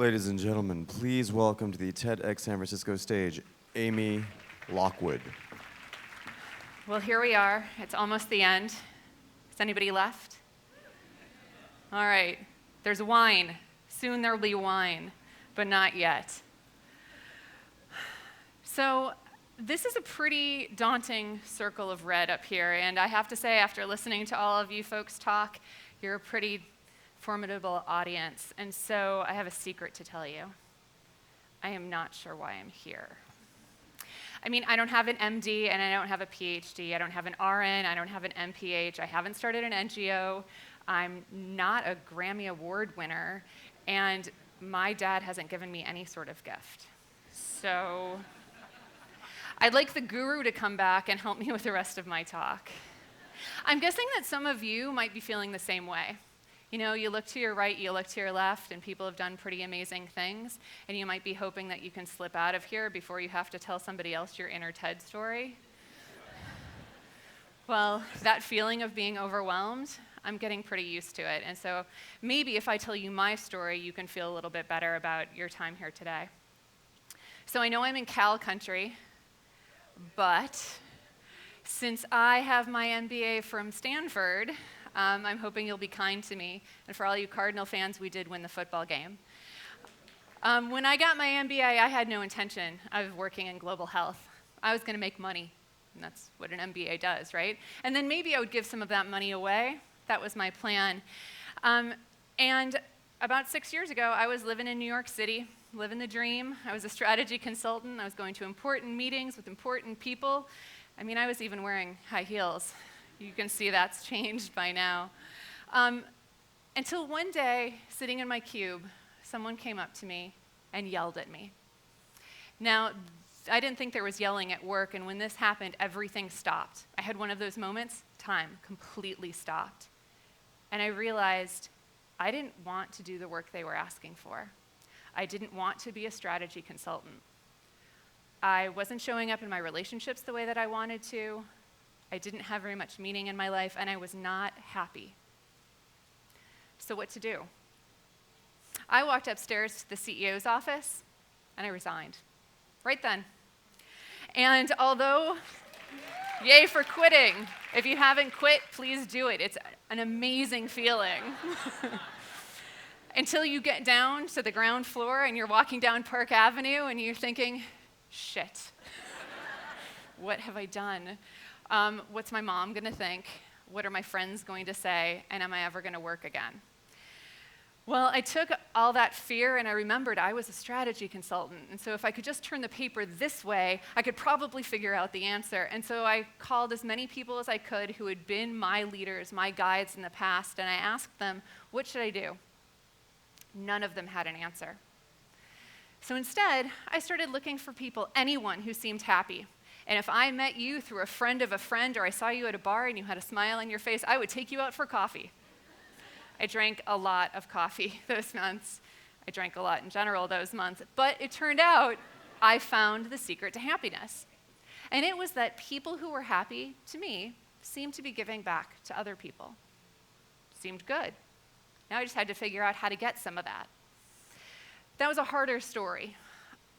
Ladies and gentlemen, please welcome to the TEDx San Francisco stage, Amy Lockwood. Well, here we are. It's almost the end. Is anybody left? All right. There's wine. Soon there'll be wine, but not yet. So this is a pretty daunting circle of red up here, and I have to say, after listening to all of you folks talk, you're a pretty formidable audience, and so I have a secret to tell you. I am not sure why I'm here. I mean, I don't have an MD and I don't have a PhD. I don't have an RN, I don't have an MPH. I haven't started an NGO. I'm not a Grammy Award winner, and my dad hasn't given me any sort of gift. So I'd like the guru to come back and help me with the rest of my talk. I'm guessing that some of you might be feeling the same way. You know, you look to your right, you look to your left, and people have done pretty amazing things, and you might be hoping that you can slip out of here before you have to tell somebody else your inner TED story. Well, that feeling of being overwhelmed, I'm getting pretty used to it, and so maybe if I tell you my story, you can feel a little bit better about your time here today. So I know I'm in Cal country, but since I have my MBA from Stanford, I'm hoping you'll be kind to me. And for all you Cardinal fans, we did win the football game. When I got my MBA, I had no intention of working in global health. I was going to make money, and that's what an MBA does, right? And then maybe I would give some of that money away. That was my plan. And about 6 years ago, I was living in New York City, living the dream. I was a strategy consultant. I was going to important meetings with important people. I mean, I was even wearing high heels. You can see that's changed by now. Until one day, sitting in my cube, someone came up to me and yelled at me. Now, I didn't think there was yelling at work, and when this happened, everything stopped. I had one of those moments, time completely stopped. And I realized I didn't want to do the work they were asking for. I didn't want to be a strategy consultant. I wasn't showing up in my relationships the way that I wanted to. I didn't have very much meaning in my life, and I was not happy. So what to do? I walked upstairs to the CEO's office, and I resigned. Right then. And although, yay for quitting. If you haven't quit, please do it. It's an amazing feeling. Until you get down to the ground floor, and you're walking down Park Avenue, and you're thinking, shit, what have I done? What's my mom going to think? What are my friends going to say? And am I ever going to work again? Well, I took all that fear and I remembered I was a strategy consultant. And so if I could just turn the paper this way, I could probably figure out the answer. And so I called as many people as I could who had been my leaders, my guides in the past, and I asked them, what should I do? None of them had an answer. So instead, I started looking for people, anyone who seemed happy. And if I met you through a friend of a friend, or I saw you at a bar and you had a smile on your face, I would take you out for coffee. I drank a lot of coffee those months. I drank a lot in general those months. But it turned out I found the secret to happiness. And it was that people who were happy, to me, seemed to be giving back to other people. Seemed good. Now I just had to figure out how to get some of that. That was a harder story.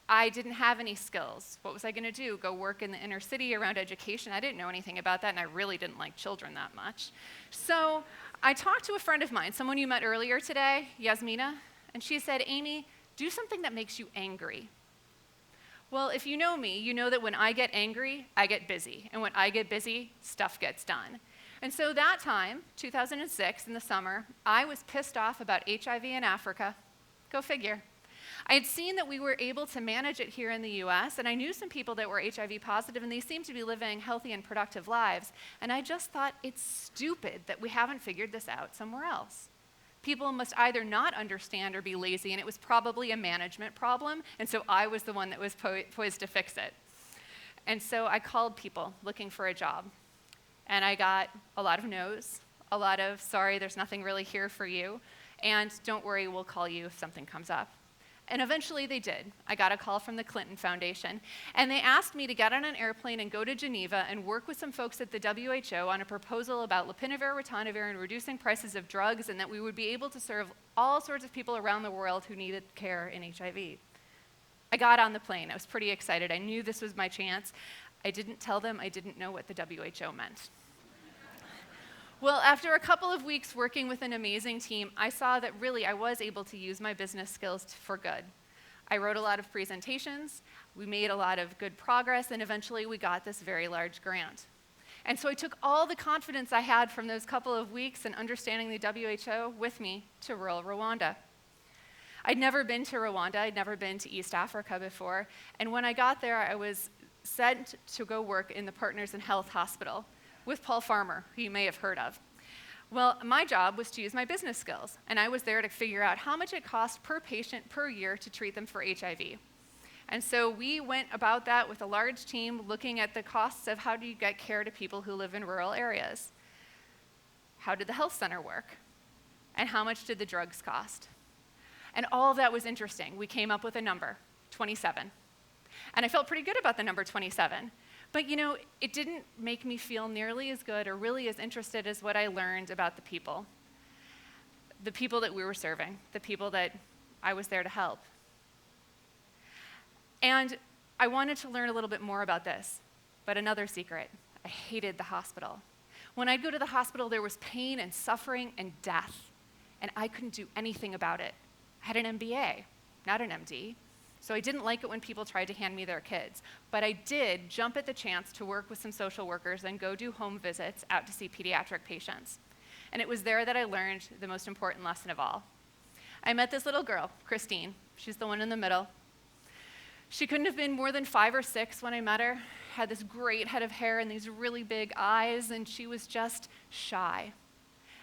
I didn't have any skills. What was I going to do? Go work in the inner city around education? I didn't know anything about that, and I really didn't like children that much. So I talked to a friend of mine, someone you met earlier today, Yasmina, and she said, Amy, do something that makes you angry. Well, if you know me, you know that when I get angry, I get busy. And when I get busy, stuff gets done. And so that time, 2006, in the summer, I was pissed off about HIV in Africa. Go figure. I had seen that we were able to manage it here in the US, and I knew some people that were HIV positive, and they seemed to be living healthy and productive lives. And I just thought, it's stupid that we haven't figured this out somewhere else. People must either not understand or be lazy, and it was probably a management problem, and so I was the one that was poised to fix it. And so I called people looking for a job, and I got a lot of no's, a lot of, sorry, there's nothing really here for you, and don't worry, we'll call you if something comes up. And eventually they did. I got a call from the Clinton Foundation, and they asked me to get on an airplane and go to Geneva and work with some folks at the WHO on a proposal about lopinavir, ritonavir, and reducing prices of drugs, and that we would be able to serve all sorts of people around the world who needed care in HIV. I got on the plane. I was pretty excited. I knew this was my chance. I didn't tell them I didn't know what the WHO meant. Well, after a couple of weeks working with an amazing team, I saw that really I was able to use my business skills for good. I wrote a lot of presentations, we made a lot of good progress, and eventually we got this very large grant. And so I took all the confidence I had from those couple of weeks and understanding the WHO with me to rural Rwanda. I'd never been to Rwanda, I'd never been to East Africa before, and when I got there, I was sent to go work in the Partners in Health Hospital with Paul Farmer, who you may have heard of. Well, my job was to use my business skills, and I was there to figure out how much it cost per patient per year to treat them for HIV. And so we went about that with a large team looking at the costs of how do you get care to people who live in rural areas. How did the health center work? And how much did the drugs cost? And all of that was interesting. We came up with a number, 27. And I felt pretty good about the number 27. But it didn't make me feel nearly as good or really as interested as what I learned about the people that we were serving, the people that I was there to help. And I wanted to learn a little bit more about this, but another secret, I hated the hospital. When I'd go to the hospital, there was pain and suffering and death, and I couldn't do anything about it. I had an MBA, not an MD. So I didn't like it when people tried to hand me their kids. But I did jump at the chance to work with some social workers and go do home visits out to see pediatric patients. And it was there that I learned the most important lesson of all. I met this little girl, Christine. She's the one in the middle. She couldn't have been more than 5 or 6 when I met her. Had this great head of hair and these really big eyes, and she was just shy.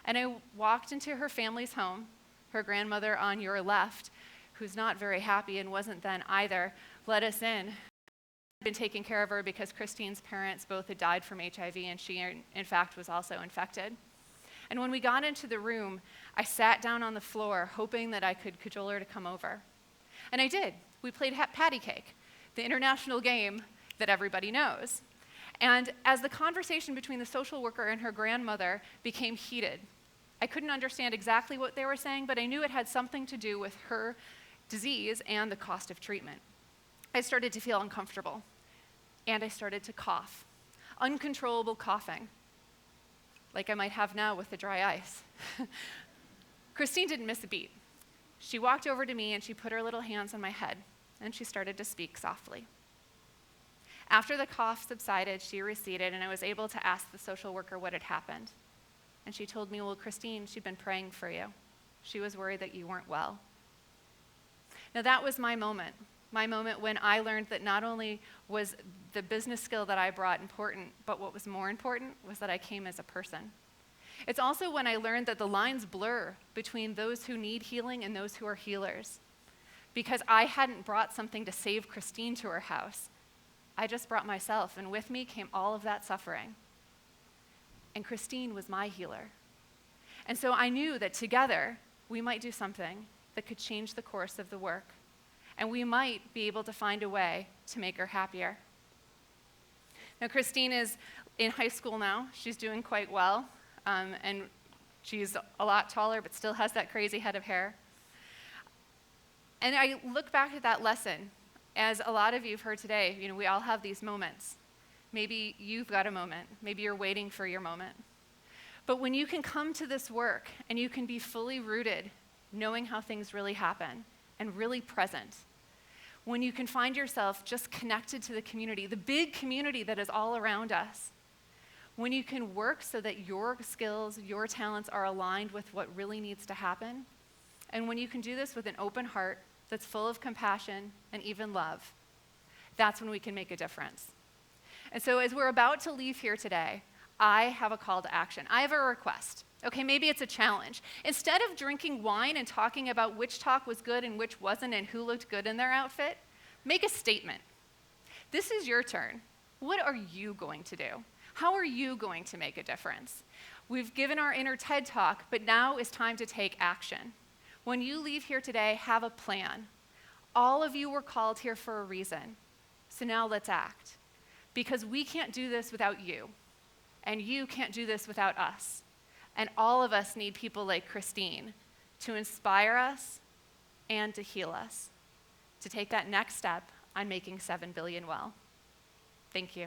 And I walked into her family's home, her grandmother on your left, who's not very happy and wasn't then either, let us in. I'd been taking care of her because Christine's parents both had died from HIV, and she, in fact, was also infected. And when we got into the room, I sat down on the floor, hoping that I could cajole her to come over. And I did. We played patty cake, the international game that everybody knows. And as the conversation between the social worker and her grandmother became heated, I couldn't understand exactly what they were saying, but I knew it had something to do with her disease and the cost of treatment. I started to feel uncomfortable, and I started to cough, uncontrollable coughing, like I might have now with the dry ice. Christine didn't miss a beat. She walked over to me and she put her little hands on my head, and she started to speak softly. After the cough subsided, she receded, and I was able to ask the social worker what had happened. And she told me, well, Christine, she'd been praying for you. She was worried that you weren't well. Now that was my moment when I learned that not only was the business skill that I brought important, but what was more important was that I came as a person. It's also when I learned that the lines blur between those who need healing and those who are healers. Because I hadn't brought something to save Christine to her house. I just brought myself, and with me came all of that suffering. And Christine was my healer. And so I knew that together we might do something that could change the course of the work. And we might be able to find a way to make her happier. Now, Christine is in high school now. She's doing quite well. And she's a lot taller, but still has that crazy head of hair. And I look back at that lesson, as a lot of you have heard today, we all have these moments. Maybe you've got a moment. Maybe you're waiting for your moment. But when you can come to this work and you can be fully rooted, knowing how things really happen, and really present, when you can find yourself just connected to the community, the big community that is all around us, when you can work so that your skills, your talents are aligned with what really needs to happen, and when you can do this with an open heart that's full of compassion and even love, that's when we can make a difference. And so as we're about to leave here today, I have a call to action. I have a request. Okay, maybe it's a challenge. Instead of drinking wine and talking about which talk was good and which wasn't and who looked good in their outfit, make a statement. This is your turn. What are you going to do? How are you going to make a difference? We've given our inner TED Talk, but now is time to take action. When you leave here today, have a plan. all of you were called here for a reason. So now let's act. Because we can't do this without you. And you can't do this without us. And all of us need people like Christine to inspire us and to heal us, to take that next step on making 7 billion well. Thank you.